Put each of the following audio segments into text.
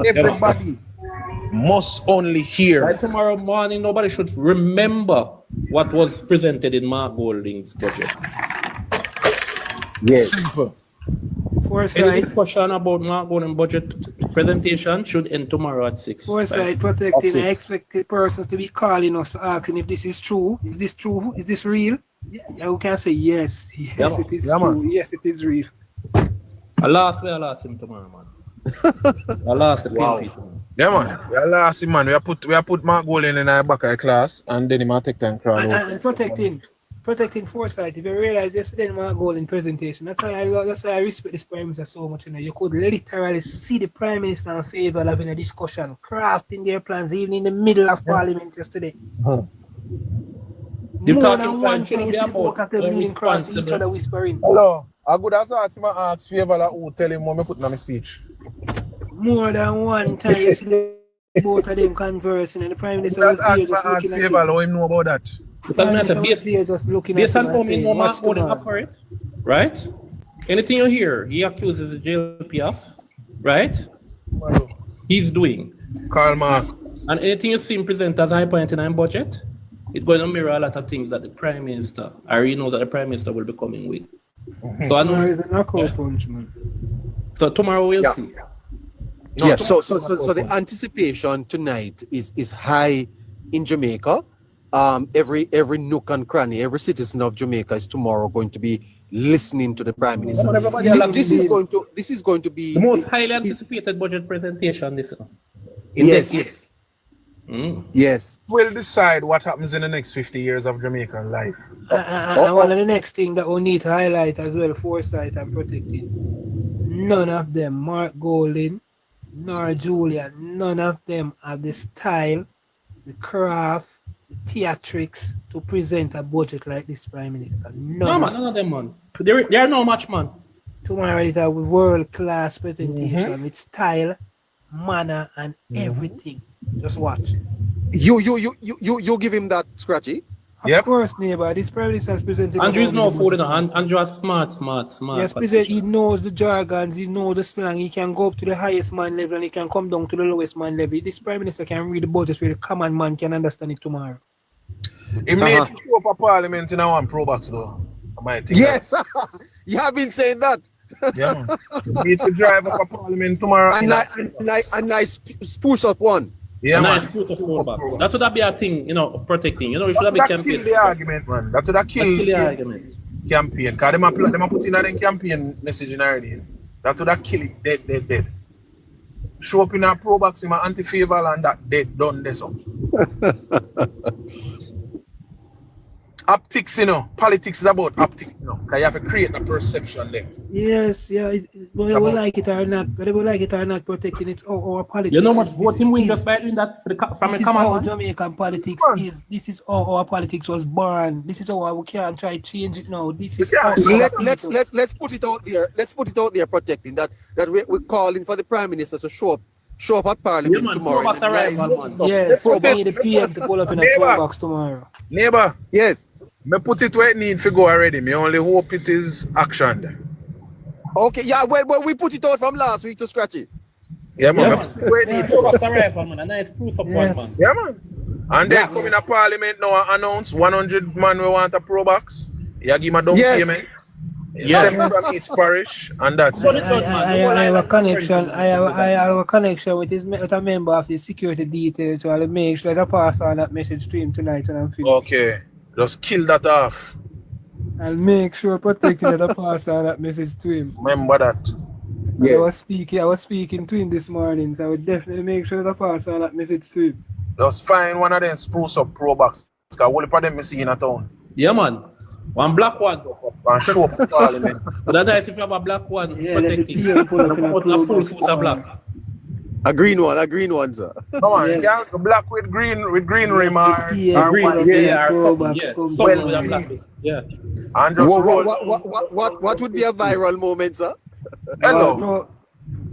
Everybody must only hear. By tomorrow morning, nobody should remember what was presented in Mark Golding's budget. Yes. Simple. Any discussion about Mark Golding budget presentation should end tomorrow at 6. Foresight protecting. I expect the persons to be calling us to asking if this is true. Is this true? Is this real? Yeah, we can say yes. Yes, it is true. Man. Yes, it is real. I lost him tomorrow, man. I lost him. Wow. Yeah, man. We lost him, man. We have put Mark Golding in our back of the class, and then he might take time crowd. And protecting foresight. If you realize yesterday Mark Golding presentation, that's why I respect this Prime Minister so much. You know, you could literally see the Prime Minister in favor of having a discussion, crafting their plans, even in the middle of Parliament yesterday. More than one thing is about across each other whispering. Hello. I could also ask favor who tell him what I put in my speech. More than one time you see both of them conversing and the Prime Minister was there just looking at him. Let him know about that. Just looking at him Mark Golding operate, right? Anything you hear, he accuses the JLP of, right? He's doing. Karl Marx. And anything you see him present as high point in our budget, it's going to mirror a lot of things that the Prime Minister, I already know that the Prime Minister will be coming with. So I know it's a knockout punch, man. So tomorrow we'll see. No, yeah, so the anticipation tonight is high in Jamaica. Every nook and cranny, every citizen of Jamaica is tomorrow going to be listening to the Prime Minister. This is going to be the most highly anticipated budget presentation this yes. Yes. We'll decide what happens in the next 50 years of Jamaican life. And one of the next thing that we need to highlight as well, foresight and protecting. None of them, Mark Golding, nor Julia, none of them have the style, the craft, the theatrics to present a budget like this, Prime Minister. None of them, man. They are no match, man. Tomorrow is a world-class presentation with style, manner, and everything. Just watch. You give him that, Scratchy? Of course, neighbor. This Prime Minister has presented. Andrew is no fool, Andrew is smart. Yes, president. He knows the jargons, he knows the slang. He can go up to the highest man level and he can come down to the lowest man level. This Prime Minister can read the budget where the common man can understand it tomorrow. He needs to show up a Parliament in our pro box, though. Yes, you have been saying that. Yeah, man. He needs to drive up a Parliament tomorrow. A nice spruce up one. Yeah, man. Nice that would be a thing, protecting. You should have been campaign. Kill the argument, man. That would have kill the argument. Campaign. Because they put in a campaign messaging already. That would have kill it dead. Show up in a pro box in my anti-favor and that dead done this up. Optics, politics is about optics, because you have to create a perception there. Yes, yeah. Whether they will like it or not, protecting it's our politics. You know what voting we just by doing that from a common man? Jamaican politics is. This is how our politics was born. This is how we can't try to change it now. This is let's put it out there. Let's put it out there, protecting that we're calling for the Prime Minister to show up at Parliament tomorrow. Yes, for the PM to pull up in a pro box tomorrow. Neighbor, yes. Me put it where it need to go already. Me only hope it is action. Okay, yeah, well, we put it out from last week to Scratchy. Yeah, man. A nice proof of one, man. Yeah, man. And then come in a Parliament now and announce 100 man we want a pro box. You give him a down payment. Seven from each parish, and that's it. I have a connection. I have a connection with a member of the security details, so I'll make sure that I pass on that message to him tonight when I'm finished. Okay, just kill that off. I'll make sure protecting that I pass on that message to him. Remember that. Yeah. I was speaking to him this morning, so I would definitely make sure that I pass on that message to him. Just find one of them spruce up pro box, because all of them is in a town. Yeah, man. One black one. And show up Parliament. But that's nice if you have a black one protecting. A full foot of black. A green one, sir. Come on, you can't go black with green rim or green, something with a black. Yeah. And just what would be a viral moment, sir? Hello.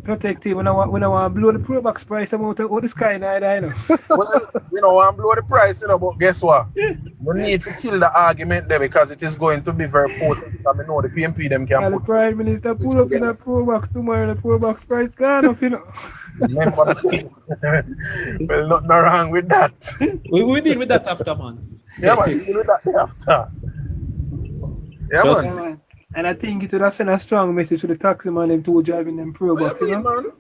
Protect him when I want to blow the pro box price out of the sky night, I know. Well, I want to blow the price, but guess what? We need to kill the argument there because it is going to be very potent. I know the PMP them can the Prime Minister pull up in a pro box tomorrow, the pro box price gone up, Remember the thing. Well, nothing wrong with that. We deal with that after, man. Yeah, man, deal with that after. Yeah, Just- Yeah, man. And I think it would have sent a strong message to the taxi man them two driving them pro What box, you you mean, know? man?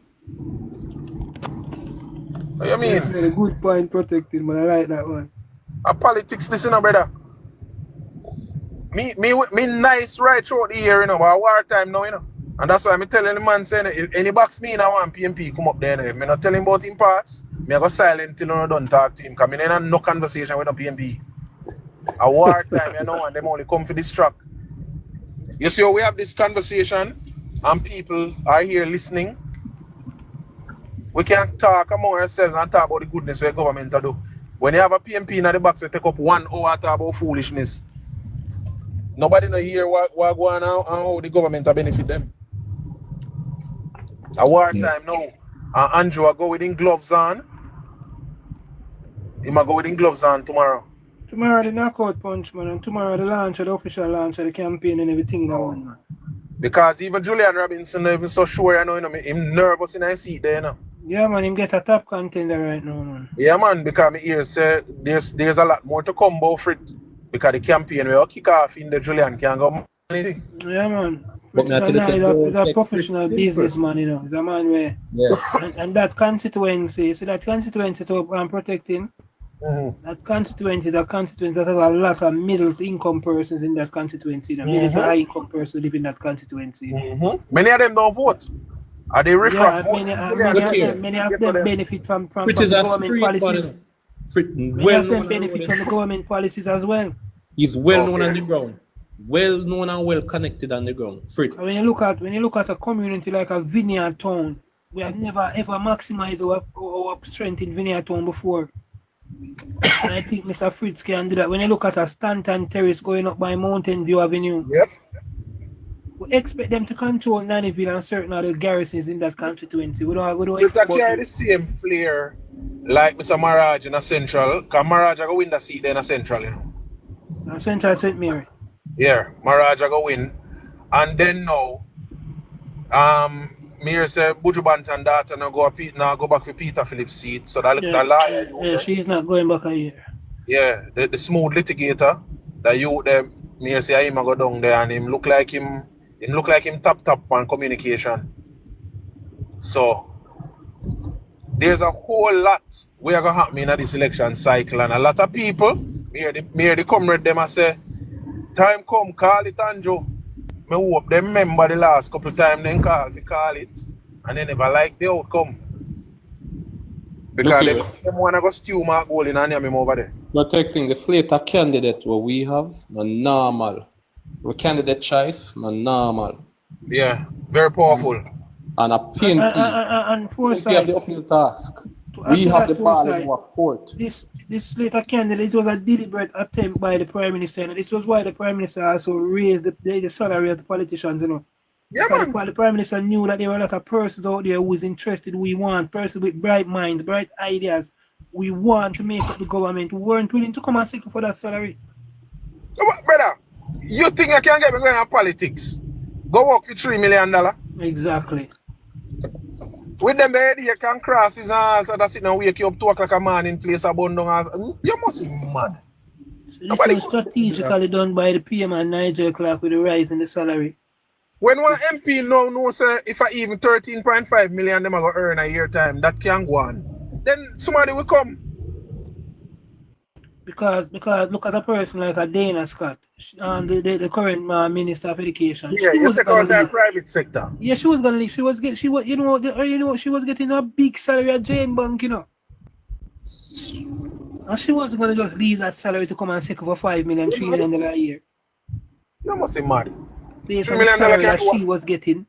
What you mean? Very good point protected, man. I like that one. A politics, listen, brother. Me nice right throughout the year, you know, but wartime now, you know. And that's why I'm telling the man saying, if any box me in I want PMP come up there, if me not tell him about him parts, me I go silent till I don't talk to him, because I ain't no conversation with no PMP. A wartime, you know, and them only come for this truck. You see how we have this conversation and people are here listening. We can talk among ourselves and talk about the goodness of the government to do. When you have a PMP in the box, we take up 1 hour to talk about foolishness. Nobody no hear what go on and how the government will benefit them. A wartime now. And Andrew will go with him gloves on. He might go with him gloves on tomorrow. Tomorrow the knockout punch, man, and tomorrow the launch of the official launch of the campaign and everything in that one, man. Because even Julian Robinson not even so sure, you know, him nervous in his seat there, you know. Yeah, man, him get a top contender right now, man. Yeah, man, because I hear say there's a lot more to come about for it. Because the campaign will kick off in the Julian can go money. Yeah, man. But He's not to the a professional businessman, you know. He's a man where... Yeah. And that constituency, you see that constituency to protecting, that constituency that has a lot of middle income persons in that constituency. The middle to high income persons live in that constituency. Many of them don't vote. Are they riffraff? Yeah, many of them benefit from Which the is a government street policies. Many of them benefit from the government policies as well. He's well known on the ground. Well known and well connected on the ground. Frit. When you look at a community like a vineyard town, we have never ever maximized our strength in vineyard town before. And I think Mr. Fritz can do that. When you look at a Stanton Terrace going up by Mountain View Avenue, Yep. we expect them to control Nannyville and certain other garrisons in that constituency. We don't But expect that carry the same flair like Mr. Maraj in a Central. Because Maraj go win the seat there in a Central, you know. Central St. Mary. Yeah, Maraj go win. And then now, Mir say Buju Banton daughter now go back with Peter Phillips' seat. So that look the liar. Yeah, she's not going back a year. Yeah, the smooth litigator, the youth them, Mir say him go down there and him look like him top on communication. So there's a whole lot we are gonna happen in this election cycle, and a lot of people, me the comrade them I say, time come, call it Andrew. Me hope them remember the last couple of times then call it, and they never like the outcome. Because them wanna go stew Mark Gold in and name him over there. Protecting the slate of candidate what we have, no normal. The candidate choice, no normal. Yeah, very powerful. And a PNP, And we foresight. have the uphill task. To We add have to the that ball in foresight, our court. This later candidate, it was a deliberate attempt by the Prime Minister, and this was why the Prime Minister also raised the salary of the politicians, you know. Yeah, man. Because the Prime Minister knew that there were a lot of persons out there who was interested, we want, persons with bright minds, bright ideas. We want to make up the government. We weren't willing to come and seek for that salary. Brother, you think I can get me going on politics? Go work for $3 million? Exactly. With them there, you can cross his hands and sit and wake you up 2 o'clock a morning, place a bun down. You must be mad. This was strategically done by the PM and Nigel Clark with the rise in the salary. When one MP now knows if I even 13.5 million them are going to earn a year time, that can go on. Then somebody will come. Because look at a person like a Dana Scott, the current Minister of Education. Yeah, you take out that private sector. Yeah, she was gonna leave. She was getting a big salary at Jane Bank, you know. And she wasn't gonna just leave that salary to come and seek for $5 million, $3 million a year. You must be mad. Based $3 on the million salary that can she was getting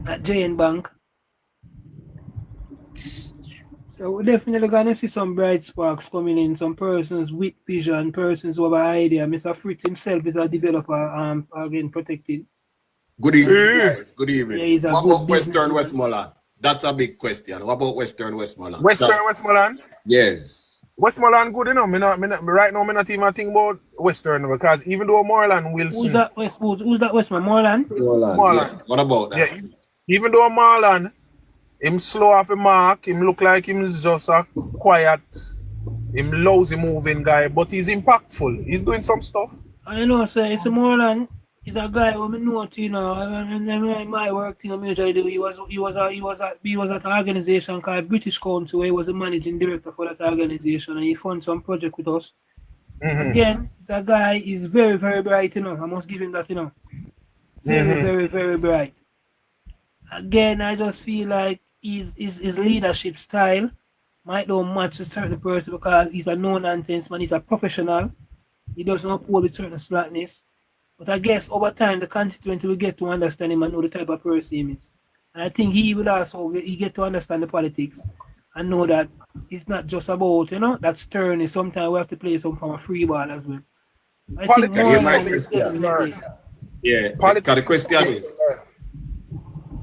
at Jane Bank. So we're definitely gonna see some bright sparks coming in, some persons with vision, persons who have an idea. Mr. Fritz himself is a developer, again protected. Good evening, guys. Good evening. Yeah, he's a what good about Western businessman. Westmoreland? That's a big question. What about Western Westmoreland? Westmoreland? Yes. Westmoreland good enough. Right now, I'm not even thinking about Western because even though Moreland will Who's that Westmoreland? Moreland. Moreland. Yeah. What about that? Yeah, even though Moreland him slow off a mark, him look like him's just a quiet, him lousy moving guy, but he's impactful. He's doing some stuff. And you know, sir, it's more than he's a guy who me know, you know, and my work thing I usually do. He was at an organization called British Council, where he was the managing director for that organization, and he funded some project with us. Again, it's a guy. He's very, very bright, you know. I must give him that, you know. Very, very, very bright. Again, I just feel like his leadership style might not match a certain person because he's a no-nonsense man. He's a professional. He doesn't uphold with certain slackness. But I guess over time, the constituency will get to understand him and know the type of person he is. And I think he will also get to understand the politics and know that it's not just about, you know, that stern. Sometimes we have to play some from a free ball as well. I Politics think is more like than this, definitely. Yeah, Politics. the question is,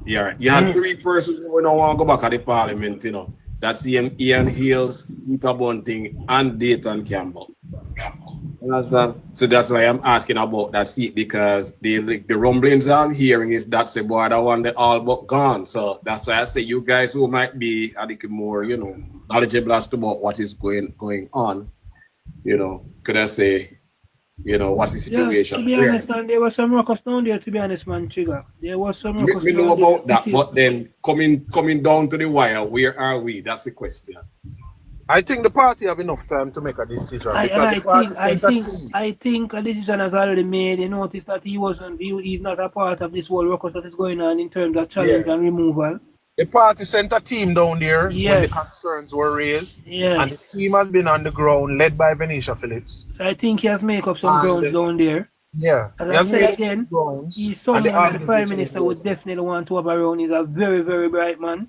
yeah, you have three persons who don't want to go back at the parliament, you know. That's Ian Hills, Peter Bunting, and Dayton Campbell. So that's why I'm asking about that seat, because the rumblings I'm hearing is that's the boy that one that all but gone. So that's why I say you guys who might be a little more, you know, knowledgeable as to about what is going on, you know, could I say, you know, what's the situation? Yeah, to be honest, man, there was some ruckus down there, to be honest, man, Trigger. There was some ruckus We down know about there. that, but then coming down to the wire, where are we? That's the question. I think the party have enough time to make a decision. I think a decision has already made. You notice that he's not a part of this whole ruckus that is going on in terms of challenge and removal. The party sent a team down there when the Yes. concerns were raised. Yes. And the team has been on the ground, led by Venetia Phillips. So I think he has made up some grounds down there. Yeah. As he I has said made again, grounds, he's someone and that the Prime organization Minister is would definitely want to have around. He's a very, very bright man.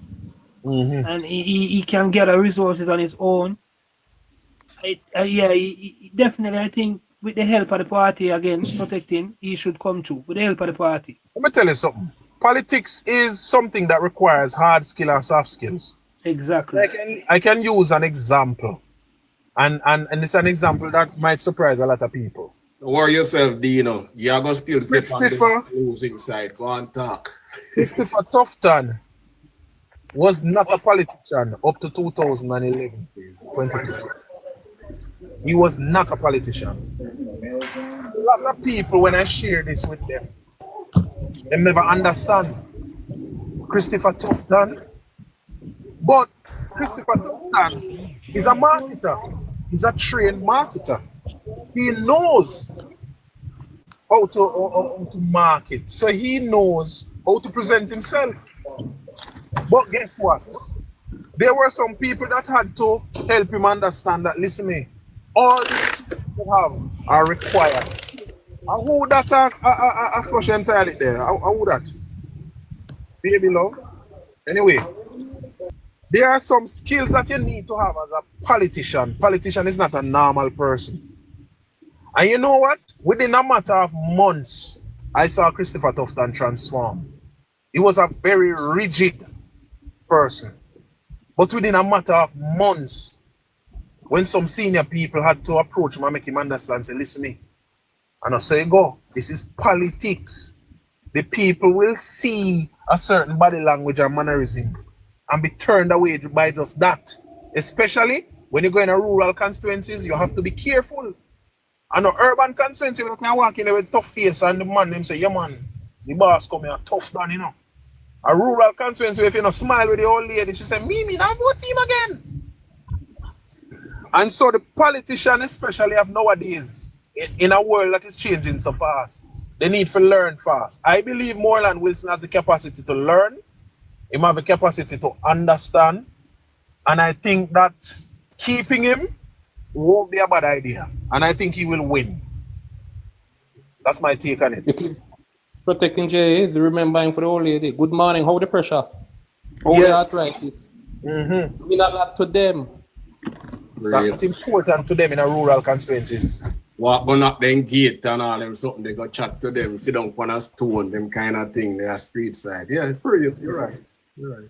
Mhm. And he can gather resources on his own. He definitely, I think, with the help of the party, again, protecting, he should come through. With the help of the party. Let me tell you something. Politics is something that requires hard skill and soft skills. Exactly. I can use an example. And it's an example that might surprise a lot of people. Don't worry yourself, Dino. You're going to still sit on Christopher- the losing side. Go on, talk. Christopher Tufton was not a politician up to 2011. 22. He was not a politician. A lot of people, when I share this with them, they never understand Christopher Tufton. But Christopher Tufton is a marketer. He's a trained marketer. He knows how to market. So he knows how to present himself. But guess what? There were some people that had to help him understand that, listen me, all these you have are required. And who that I flush entirely there? How would that? Baby love. Anyway, there are some skills that you need to have as a politician. Politician is not a normal person. And you know what? Within a matter of months, I saw Christopher Tufton transform. He was a very rigid person. But within a matter of months, when some senior people had to approach him and make him understand, say, listen me, and I say, go, this is politics. The people will see a certain body language and mannerism and be turned away by just that. Especially when you go in a rural constituencies, you have to be careful. And an urban constituency, you can walk in there with tough face and the man them say, yeah man, the boss come here tough done, you know. A rural constituency, if you not smile with the old lady, she say, me, now vote for him again. And so the politician especially of nowadays, in a world that is changing so fast, they need to learn fast. I believe Moreland Wilson has the capacity to learn. He have the capacity to understand. And I think that keeping him won't be a bad idea. And I think he will win. That's my take on it. It is protecting Jay is remembering for the old lady. Good morning, how the pressure? How Yes. the arthritis? Mm-hmm. Mean a lot to them. That's important to them in a rural constituencies. Walk on up them gate and all them something, they go chat to them, sit down on a stone, them kind of thing, they are street side. Yeah, for you, you're right. You're right.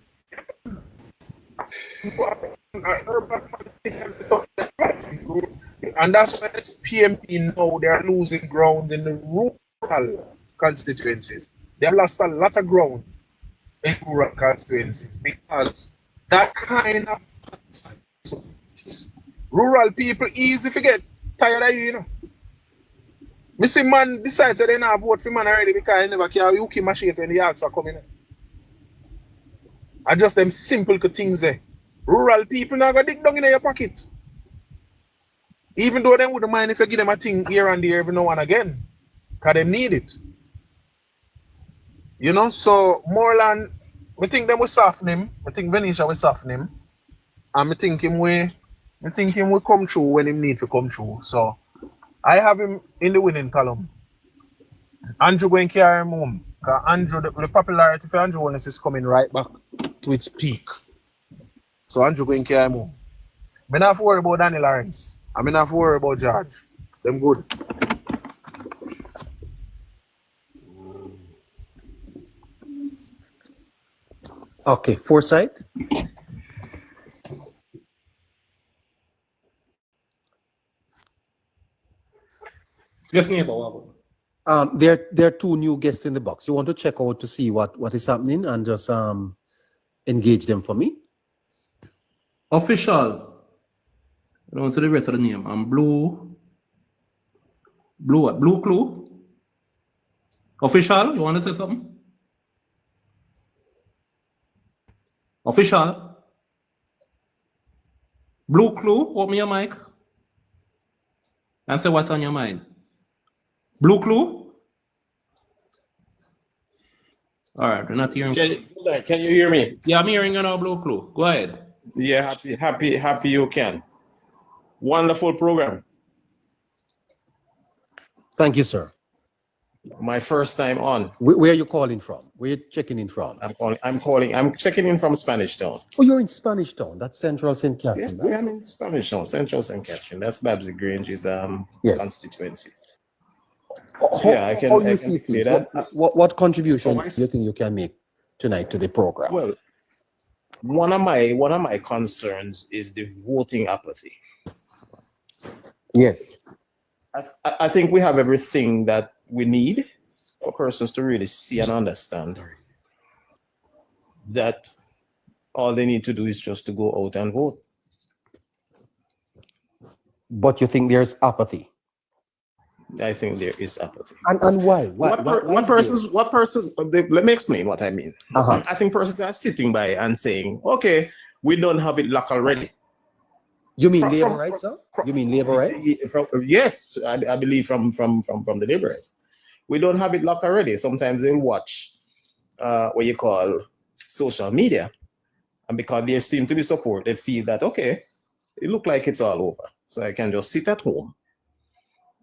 And that's why PMP now they are losing ground in the rural constituencies. They have lost a lot of ground in rural constituencies because that kind of rural people easy to get tired of you know. Me see man decides that they not vote for man already because he never carry Yuki machine when the yards are coming in. I just them simple things there. Rural people now go dig down in your pocket. Even though they wouldn't mind if you give them a thing here and there every now and again. Because they need it. You know, so Moreland, I think them will soften him. I think Venetia will soften him. And I think him will come through when he need to come through. So I have him in the winning column. Andrew going to carry him home. Because Andrew, the popularity for Andrew Holness is coming right back to its peak. So Andrew going to carry him home. I'm not worried about Danny Lawrence. I'm not worried about George. Them good. Okay, Foresight. Yes, neighbor. There are two new guests in the box. You want to check out to see what is happening and just engage them for me? Official. I don't see the rest of the name. I'm Blue Clue. Official, you want to say something? Official. Blue Clue, open your mic. And say what's on your mind. Blue Clue? All right, we're not hearing. Can you hear me? Yeah, I'm hearing you now, Blue Clue. Go ahead. Yeah, happy you can. Wonderful program. Thank you, sir. My first time on. Where are you calling from? Where are you checking in from? I'm checking in from Spanish Town. Oh, you're in Spanish Town. That's Central St. Catherine. Yes, I am in Spanish Town, Central St. Catherine. That's Babsy Grange's yes. constituency. I can see things. What contribution do you think you can make tonight to the program? Well, one of my concerns is the voting apathy. Yes. I think we have everything that we need for persons to really see and understand that all they need to do is just to go out and vote. But you think there's apathy? I think there is apathy. And why? What persons? Let me explain what I mean. I think persons are sitting by and saying, okay, we don't have it locked already. You mean labor rights, sir? You mean labor rights? Yes, I believe from the labor rights. We don't have it locked already. Sometimes they'll watch what you call social media. And because they seem to be support, they feel that, okay, it looks like it's all over. So I can just sit at home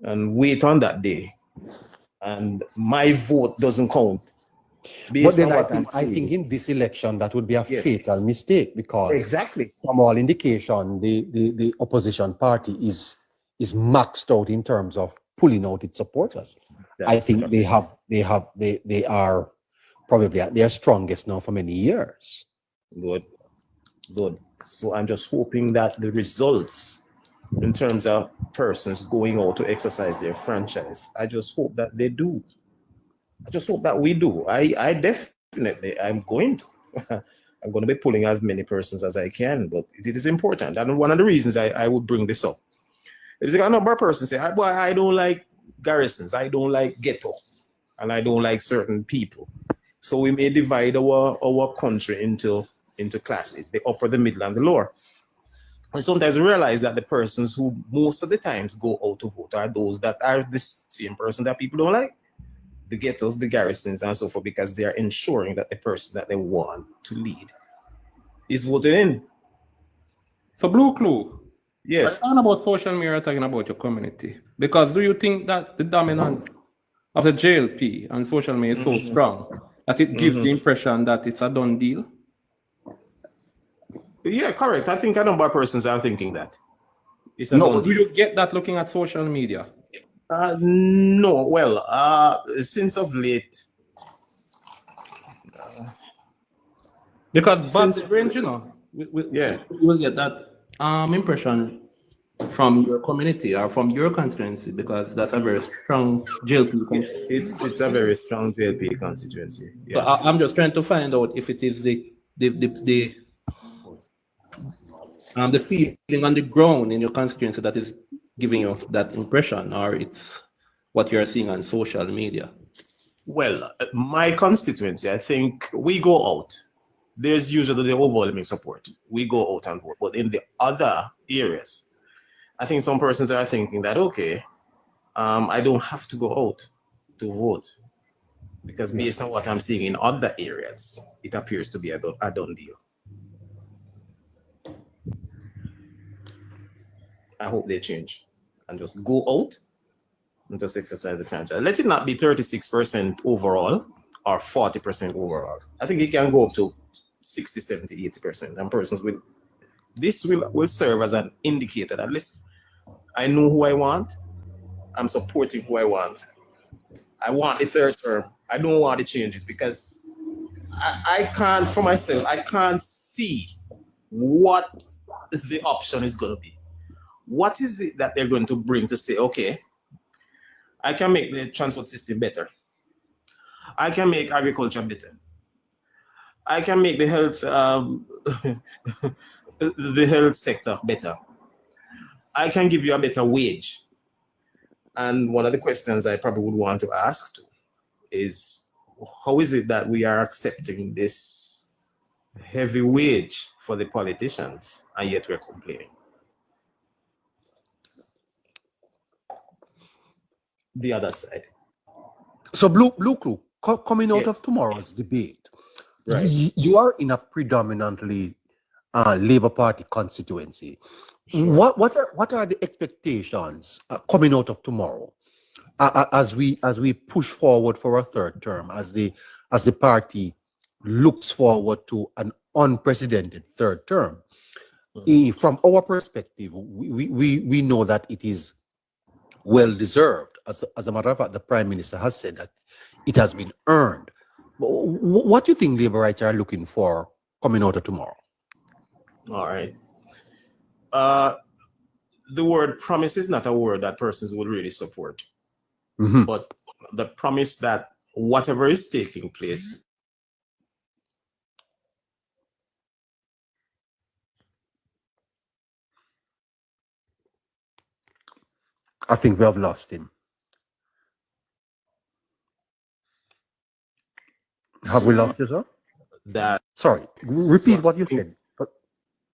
and wait on that day. And my vote doesn't count. But then I think in this election, that would be a fatal mistake because exactly from all indication, the opposition party is maxed out in terms of pulling out its supporters. I think they are probably at their strongest now for many years. Good. So I'm just hoping that the results in terms of persons going out to exercise their franchise, I just hope that they do. I just hope that we do. I definitely, I'm going to. I'm going to be pulling as many persons as I can, but it is important. And one of the reasons I would bring this up is a number of persons say, well, I don't like garrisons, I don't like ghetto, and I don't like certain people. So we may divide our country into classes, the upper, the middle, and the lower. And sometimes we realize that the persons who most of the times go out to vote are those that are the same person that people don't like. The ghettos, the garrisons, and so forth, because they are ensuring that the person that they want to lead is voted in. So Blue Clue. Yes. Talking about social media, talking about your community. Because do you think that the dominance of the JLP and social media is so strong that it gives the impression that it's a done deal? Yeah, correct. I think a number of persons are thinking that. Do you get that looking at social media? No. Well, since of late. Because Babsy Grange, you know, we'll get that impression from your community or from your constituency, because that's a very strong JLP constituency. It's a very strong JLP constituency. Yeah. So I'm just trying to find out if it is the the feeling on the ground in your constituency that is giving you that impression, or it's what you're seeing on social media? Well, my constituency, I think we go out. There's usually the overwhelming support. We go out and vote. But in the other areas, I think some persons are thinking that, okay, I don't have to go out to vote, because based on what I'm seeing in other areas, it appears to be a done deal. I hope they change and just go out and just exercise the franchise. Let it not be 36% overall or 40% overall. I think it can go up to 60, 70, 80%. And persons will, this will serve as an indicator that, listen, I know who I want. I'm supporting who I want. I want the third term. I don't want the changes, because I can't, for myself, I can't see what the option is going to be. What is it that they're going to bring to say, okay, I can make the transport system better. I can make agriculture better. I can make the health the health sector better. I can give you a better wage. And one of the questions I probably would want to ask too is, how is it that we are accepting this heavy wage for the politicians and yet we're complaining? The other side. So Blue Crew, coming out of tomorrow's debate, right? You are in a predominantly Labour Party constituency. Sure. What are the expectations coming out of tomorrow, as we push forward for a third term, as the party looks forward to an unprecedented third term? From our perspective, we know that it is well deserved. As a matter of fact, the Prime Minister has said that it has been earned. What do you think Labourites are looking for coming out of tomorrow? All right. The word promise is not a word that persons would really support. Mm-hmm. But the promise that whatever is taking place, I think we have lost him. Have we lost you, sir? that Sorry, repeat what you said.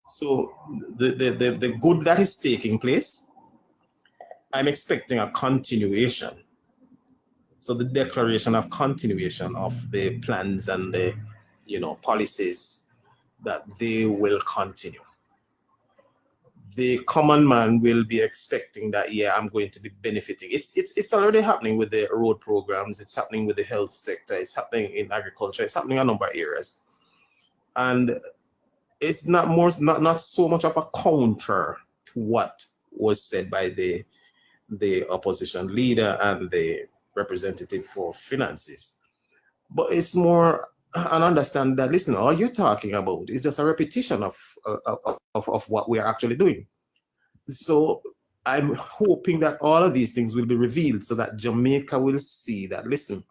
so the good that is taking place, I'm expecting a continuation. So the declaration of continuation of the plans and the policies, that they will continue. The common man will be expecting that, yeah, I'm going to be benefiting. It's already happening with the road programs. It's happening with the health sector. It's happening in agriculture. It's happening in a number of areas. And it's not so much of a counter to what was said by the opposition leader and the representative for finances. But it's more an understand that, listen, all you're talking about is just a repetition of what we are actually doing. So I'm hoping that all of these things will be revealed so that Jamaica will see that, listen,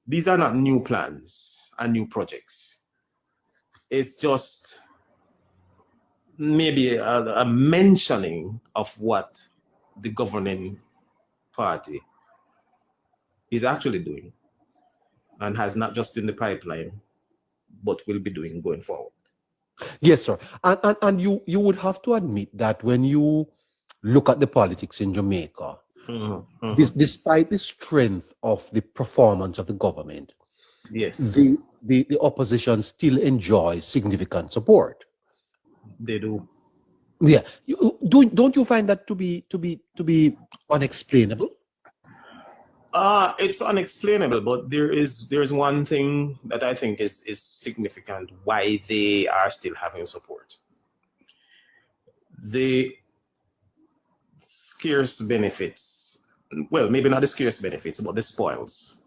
these are not new plans and new projects. It's just maybe a mentioning of what the governing party is actually doing, and has not just in the pipeline, but will be doing going forward. Yes, sir. And you would have to admit that when you look at the politics in Jamaica, despite the strength of the performance of the government, yes, the opposition still enjoys significant support. They do. Yeah. Don't you find that to be unexplainable? It's unexplainable, but there's one thing that I think is significant why they are still having support. The scarce benefits, well, maybe not the scarce benefits, but the spoils.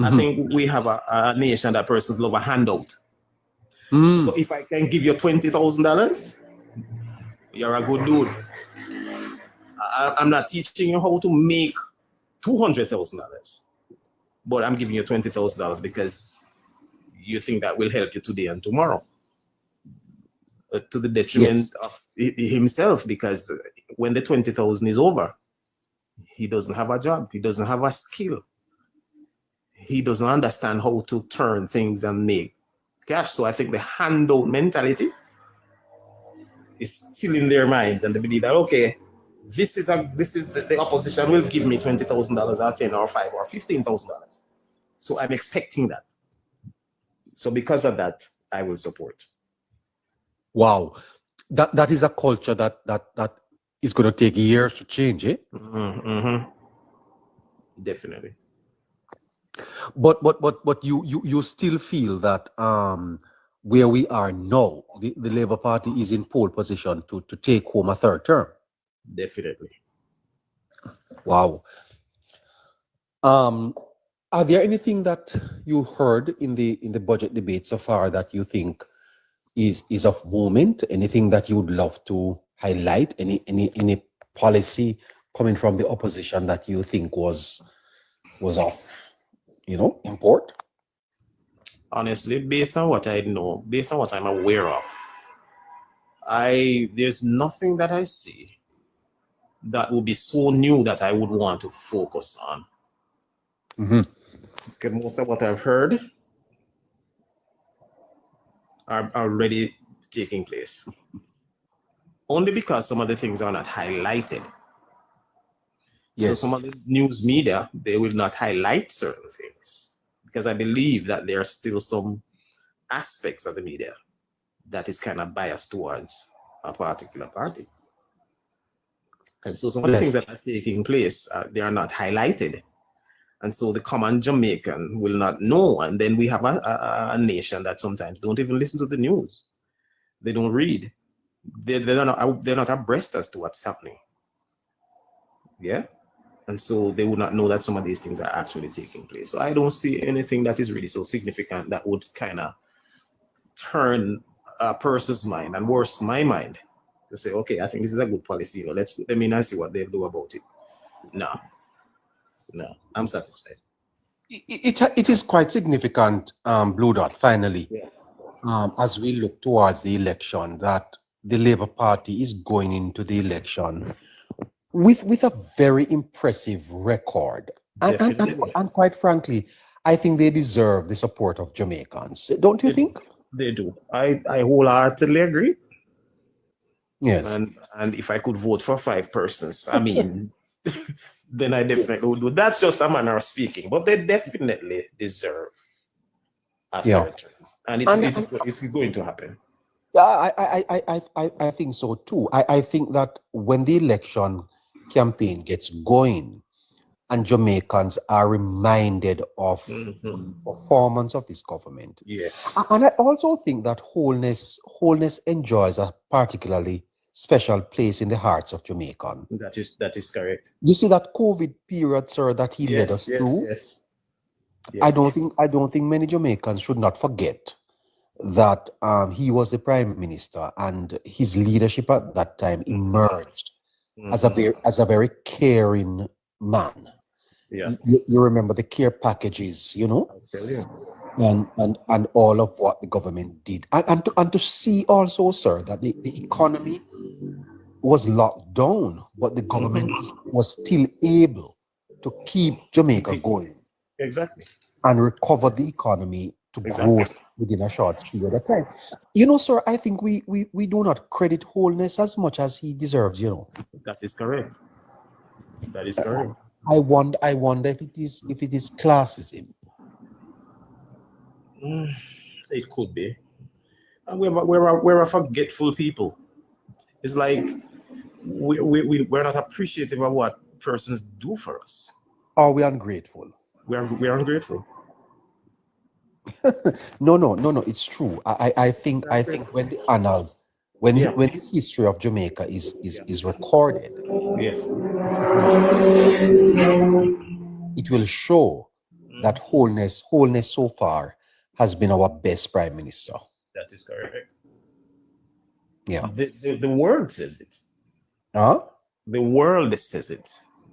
I think we have a nation that persons love a handout. So if I can give you $20,000, you're a good dude. I'm not teaching you how to make $200,000, but I'm giving you $20,000 because you think that will help you today and tomorrow. to the detriment of himself, because when the 20,000 is over, he doesn't have a job, he doesn't have a skill, he doesn't understand how to turn things and make cash. So I think the handout mentality is still in their minds, and they believe that, okay, the opposition will give me $20,000 or 10 or 5 or $15,000. So I'm expecting that. So because of that, I will support. Wow, that is a culture that is going to take years to change, eh? Definitely. But you still feel that where we are now, the Labour Party is in pole position to take home a third term. Definitely. Wow. Are there anything that you heard in the budget debate so far that you think is of moment? Anything that you would love to highlight? Any policy coming from the opposition that you think was of import? Honestly, based on what I know, based on what I'm aware of, there's nothing that I see that would be so new that I would want to focus on. Because most of what I've heard are already taking place. Only because some of the things are not highlighted. So some of the news media, they will not highlight certain things, because I believe that there are still some aspects of the media that is kind of biased towards a particular party. And so some of the things that are taking place, they are not highlighted. And so the common Jamaican will not know. And then we have a nation that sometimes don't even listen to the news. They don't read. They're not abreast as to what's happening. Yeah? And so they would not know that some of these things are actually taking place. So I don't see anything that is really so significant that would kind of turn a person's mind, and worse, my mind, to say, okay, I think this is a good policy. Let's put them in and see what they'll do about it. No, I'm satisfied. It is quite significant, Blue Dot, finally, as we look towards the election, that the Labour Party is going into the election with a very impressive record. And quite frankly, I think they deserve the support of Jamaicans. Don't you think? They do. I wholeheartedly agree. Yes. And if I could vote for 5 persons, I mean, then I definitely would do. That's just a manner of speaking, but they definitely deserve a third term. And it's going to happen. I think so too. I think that when the election campaign gets going and Jamaicans are reminded of the performance of this government. Yes. And I also think that holness enjoys a particularly special place in the hearts of Jamaicans. That is correct. You see that COVID period, sir, that he led us through. Yes. I don't think many Jamaicans should not forget that he was the prime minister, and his leadership at that time emerged as a very caring man. Yeah. You remember the care packages, I'll tell you. and all of what the government did, and to see also, sir, that the economy was locked down, but the government was still able to keep Jamaica going. Exactly. And recover the economy to growth within a short period of time. Sir, I think we do not credit holness as much as he deserves. That is correct. That is correct. I wonder if it is classism. It could be. And we're a forgetful people. It's like we're not appreciative of what persons do for us. Are we ungrateful? We're ungrateful. No, it's true. I think when the annals, when the history of Jamaica is recorded, yes, it will show that holness so far has been our best prime minister. That is correct. Yeah. The world says it. Huh? The world says it.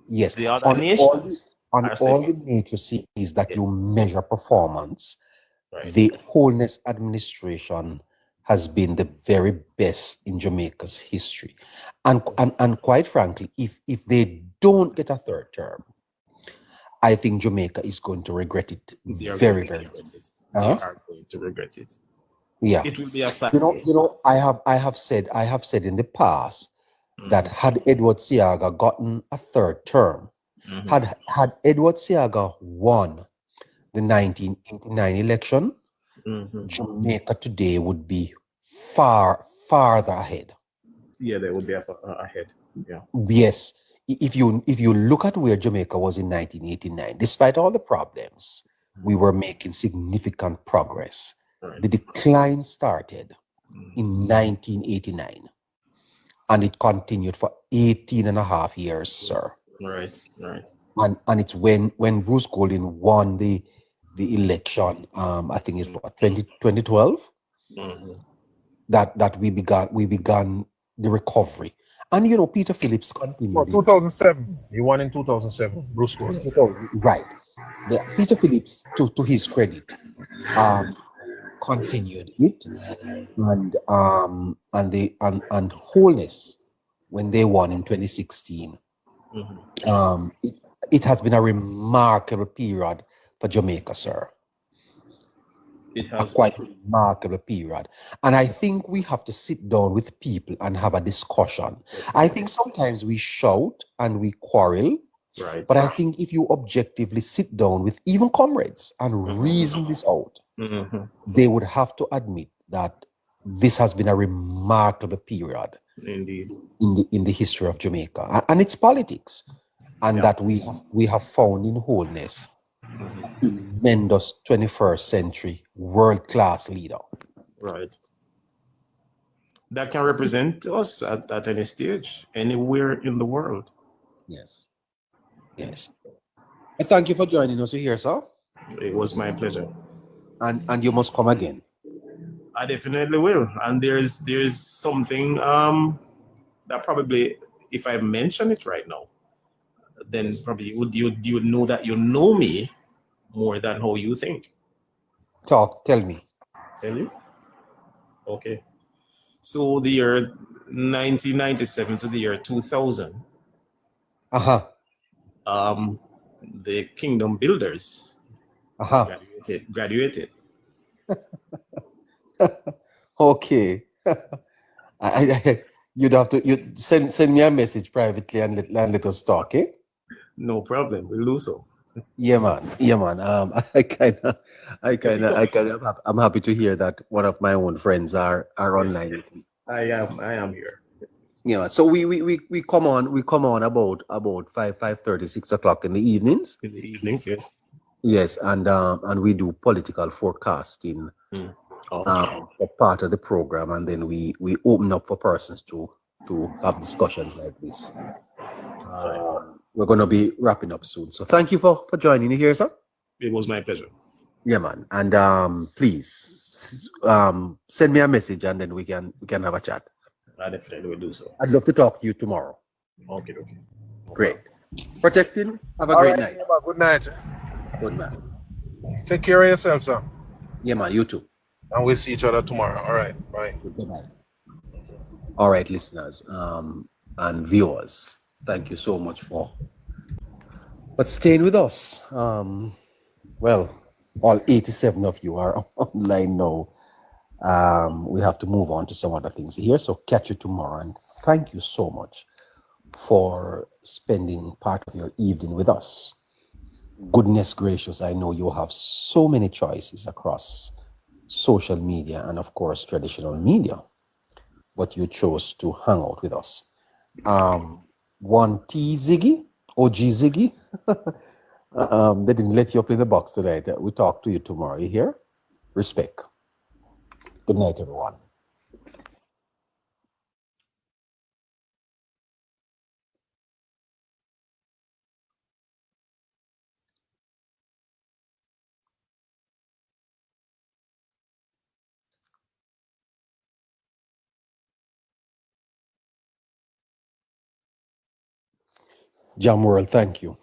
Yes. The other nations on all the major cities that you measure performance, the holness administration has been the very best in Jamaica's history. And quite frankly, if they don't get a third term, I think Jamaica is going to regret it very, very much. They are going to regret it. Yeah. It will be a sad I have said in the past that had Edward Seaga gotten a third term, had Edward Seaga won the 1989 election, Jamaica today would be farther ahead. Yeah, they would be ahead. Yeah. Yes. If you look at where Jamaica was in 1989, despite all the problems, we were making significant progress. Right. The decline started in 1989, and it continued for 18 and a half years, sir. Right. And it's when Bruce Golding won the election, I think it's what, 2012, that we began the recovery. And Peter Phillips continued. Well, 2007. He won in 2007. Bruce Golding. Right. Peter Phillips, to his credit, continued it, and Holness, when they won in 2016. It has been a remarkable period for Jamaica, sir. It has a quite remarkable period. And I think we have to sit down with people and have a discussion. I think sometimes we shout and we quarrel, right? But I think if you objectively sit down with even comrades and reason this out, they would have to admit that this has been a remarkable period, indeed, in the history of Jamaica and its politics, and that we have found in Holness a tremendous 21st century world-class leader. Right. That can represent us at any stage, anywhere in the world. Yes. Yes. And thank you for joining us here, sir. It was my pleasure. And you must come again. I definitely will. And there's something that probably, if I mention it right now, then probably you would know that you know me more than how you think. Tell me. Tell you? Okay. So the year 1997 to the year 2000. The Kingdom Builders graduated. Okay. You'd have to send me a message privately and let us talk, eh? No problem. We'll do so. Yeah, man. I'm happy to hear that one of my own friends are online. I am here. Yeah, so we come on about 5:30, 6 o'clock in the evenings. In the evenings, yes. Yes, and we do political forecasting for part of the program, and then we open up for persons to have discussions like this. We're going to be wrapping up soon. So thank you for joining me here, sir. It was my pleasure. Yeah, man. And please send me a message, and then we can have a chat. I definitely will do so. I'd love to talk to you tomorrow. Okay. Great. Protecting. Have a great night. Good night. Good man. Take care of yourself, sir. Yeah, man. You too. And we'll see each other tomorrow. All right. Bye. Goodbye. All right, listeners and viewers, thank you so much for staying with us. Well, all 87 of you are online now. We have to move on to some other things here. So catch you tomorrow. And thank you so much for spending part of your evening with us. Goodness gracious, I know you have so many choices across social media and, of course, traditional media, but you chose to hang out with us. 1T Ziggy, OG Ziggy, they didn't let you up in the box tonight. We'll talk to you tomorrow. You hear? Respect. Good night, everyone. Jam World, thank you.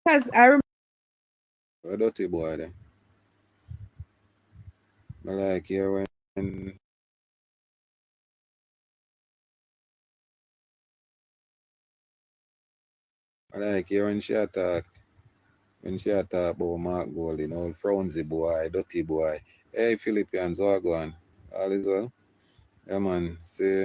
Because I remember. A dirty boy there. I like here when I like here when she attack about Mark Golding, old frownsy boy, dirty boy. Hey Philippians, what going? All is well? Yeah man, see